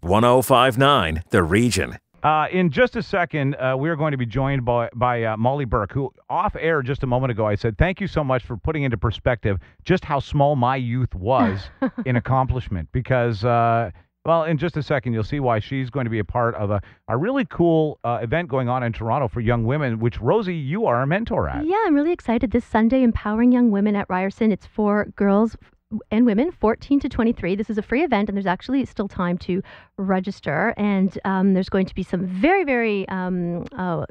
1059 The Region. In just a second, we're going to be joined by Molly Burke, who off air just a moment ago, I said, thank you so much for putting into perspective just how small my youth was in accomplishment. Because, well, in just a second, you'll see why she's going to be a part of a really cool event going on in Toronto for young women, which, Rosie, you are a mentor at. Yeah, I'm really excited. This Sunday, Empowering Young Women at Ryerson. It's for girls and women 14 to 23. This is a free event, and there's actually still time to register. And there's going to be some very, very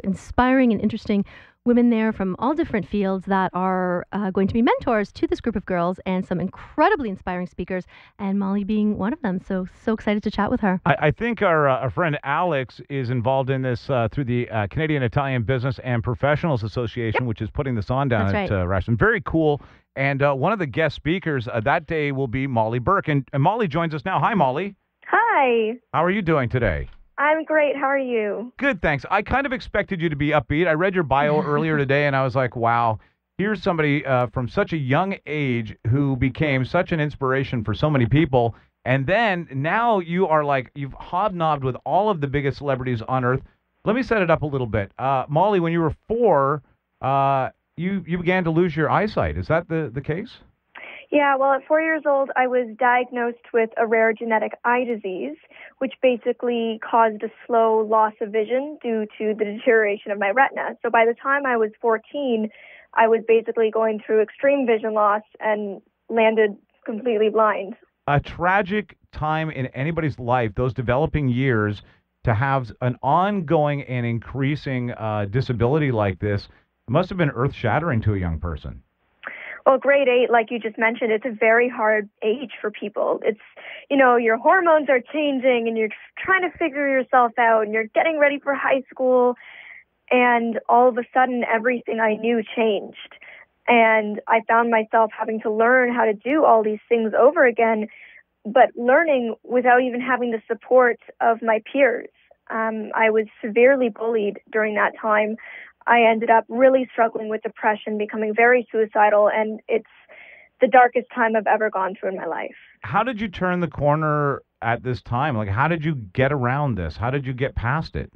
inspiring and interesting women there from all different fields that are going to be mentors to this group of girls, and some incredibly inspiring speakers, and Molly being one of them. So excited to chat with her. I think our friend Alex is involved in this through the Canadian Italian Business and Professionals Association, which is putting this on down at Ryerson. Very cool. And one of the guest speakers that day will be Molly Burke. And Molly joins us now. Hi, Molly. Hi. How are you doing today? I'm great. How are you? Good, thanks. I kind of expected you to be upbeat. I read your bio earlier today, and I was like, wow, here's somebody from such a young age who became such an inspiration for so many people. And then now you are like, you've hobnobbed with all of the biggest celebrities on earth. Let me set it up a little bit. Molly, when you were 4, you began to lose your eyesight. Is that the case? Yeah, well, at 4 years old, I was diagnosed with a rare genetic eye disease, which basically caused a slow loss of vision due to the deterioration of my retina. So by the time I was 14, I was basically going through extreme vision loss and landed completely blind. A tragic time in anybody's life, those developing years, to have an ongoing and increasing disability like this must have been earth-shattering to a young person. Well, grade 8, like you just mentioned, it's a very hard age for people. It's, your hormones are changing and you're trying to figure yourself out and you're getting ready for high school. And all of a sudden, everything I knew changed. And I found myself having to learn how to do all these things over again, but learning without even having the support of my peers. I was severely bullied during that time. I ended up really struggling with depression, becoming very suicidal, and it's the darkest time I've ever gone through in my life. How did you turn the corner at this time? Like, how did you get around this? How did you get past it?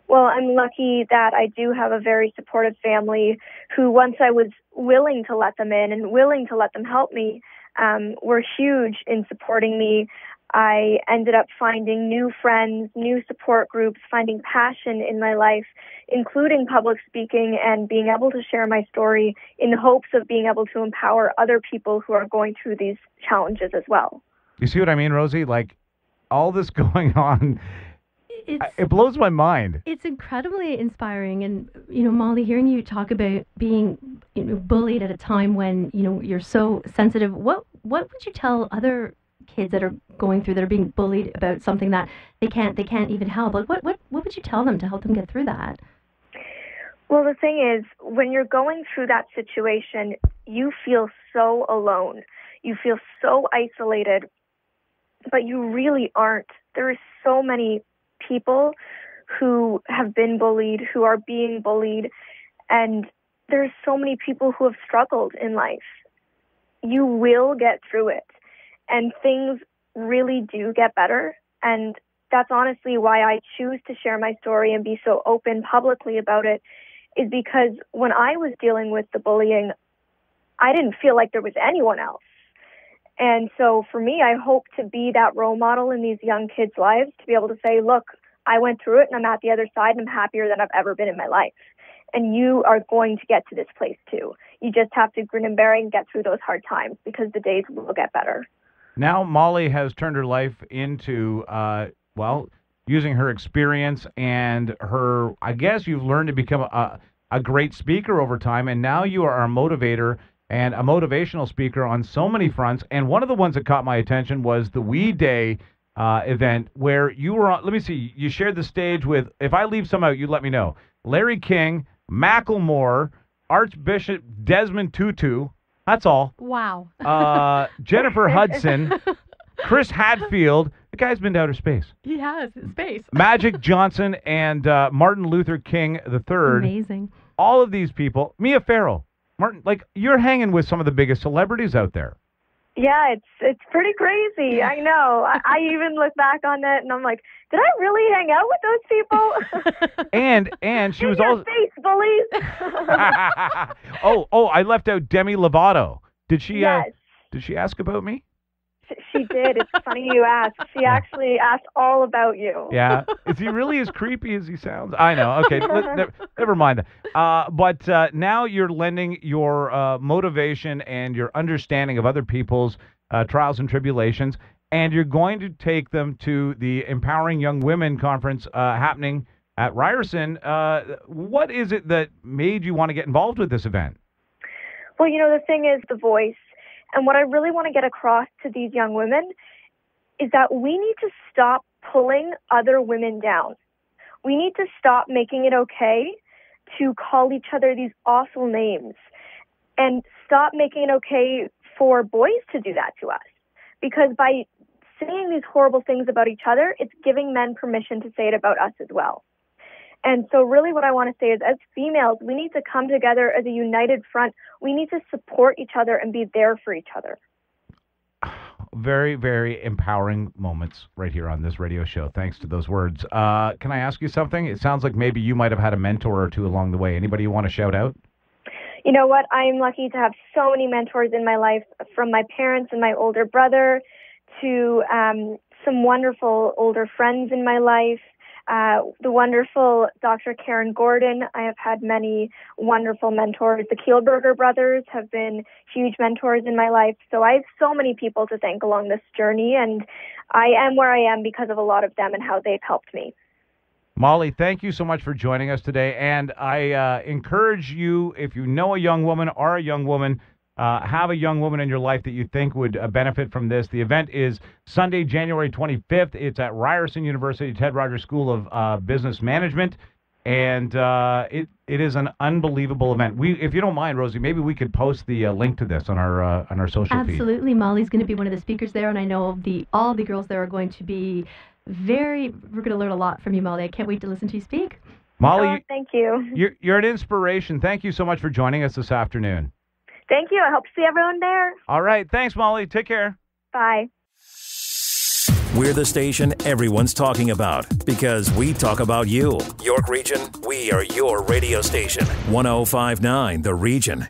Well, I'm lucky that I do have a very supportive family who, once I was willing to let them in and willing to let them help me, were huge in supporting me. I ended up finding new friends, new support groups, finding passion in my life, including public speaking and being able to share my story in hopes of being able to empower other people who are going through these challenges as well. You see what I mean, Rosie? Like, all this going on, it blows my mind. It's incredibly inspiring. And, Molly, hearing you talk about being bullied at a time when, you're so sensitive, what would you tell other kids that are going through, that are being bullied about something that they can't even help? Like, what would you tell them to help them get through that? Well, the thing is, when you're going through that situation, you feel so alone. You feel so isolated, but you really aren't. There are so many people who have been bullied, who are being bullied, and there's so many people who have struggled in life. You will get through it. And things really do get better. And that's honestly why I choose to share my story and be so open publicly about it, is because when I was dealing with the bullying, I didn't feel like there was anyone else. And so for me, I hope to be that role model in these young kids' lives, to be able to say, look, I went through it and I'm at the other side and I'm happier than I've ever been in my life. And you are going to get to this place too. You just have to grin and bear it and get through those hard times, because the days will get better. Now Molly has turned her life into, using her experience and her, I guess you've learned to become a great speaker over time, and now you are a motivator and a motivational speaker on so many fronts. And one of the ones that caught my attention was the We Day event, where you were on, let me see, you shared the stage with, if I leave some out, you let me know, Larry King, Macklemore, Archbishop Desmond Tutu, that's all. Wow. Jennifer Hudson, Chris Hadfield. The guy's been to outer space. He has. Space. Magic Johnson and Martin Luther King III. Amazing. All of these people. Mia Farrow. Martin, like, you're hanging with some of the biggest celebrities out there. Yeah, it's pretty crazy. I know. I even look back on it and I'm like, did I really hang out with those people? And she was In your also face, bullies. oh, I left out Demi Lovato. Did she Yes. did she ask about me? She did. It's funny you asked. She actually asked all about you. Yeah. Is he really as creepy as he sounds? I know. Okay. Never mind that. But now you're lending your motivation and your understanding of other people's trials and tribulations, and you're going to take them to the Empowering Young Women Conference happening at Ryerson. What is it that made you want to get involved with this event? Well, the thing is the voice. And what I really want to get across to these young women is that we need to stop pulling other women down. We need to stop making it okay to call each other these awful names and stop making it okay for boys to do that to us. Because by saying these horrible things about each other, it's giving men permission to say it about us as well. And so really what I want to say is, as females, we need to come together as a united front. We need to support each other and be there for each other. Very, very empowering moments right here on this radio show. Thanks to those words. Can I ask you something? It sounds like maybe you might have had a mentor or two along the way. Anybody you want to shout out? You know what? I am lucky to have so many mentors in my life, from my parents and my older brother to some wonderful older friends in my life. The wonderful Dr. Karen Gordon. I have had many wonderful mentors. The Kielberger brothers have been huge mentors in my life. So I have so many people to thank along this journey, and I am where I am because of a lot of them and how they've helped me. Molly, thank you so much for joining us today. And I encourage you, if you know a young woman or a young woman, have a young woman in your life that you think would benefit from this. The event is Sunday, January 25th. It's at Ryerson University, Ted Rogers School of Business Management, and it is an unbelievable event. If you don't mind, Rosie, maybe we could post the link to this on our social feed. Absolutely, Molly's going to be one of the speakers there, and I know all the girls there are going to be we're going to learn a lot from you, Molly. I can't wait to listen to you speak. Molly, thank you. You're an inspiration. Thank you so much for joining us this afternoon. Thank you. I hope to see everyone there. All right. Thanks, Molly. Take care. Bye. We're the station everyone's talking about because we talk about you. York Region, we are your radio station. 105.9 The Region.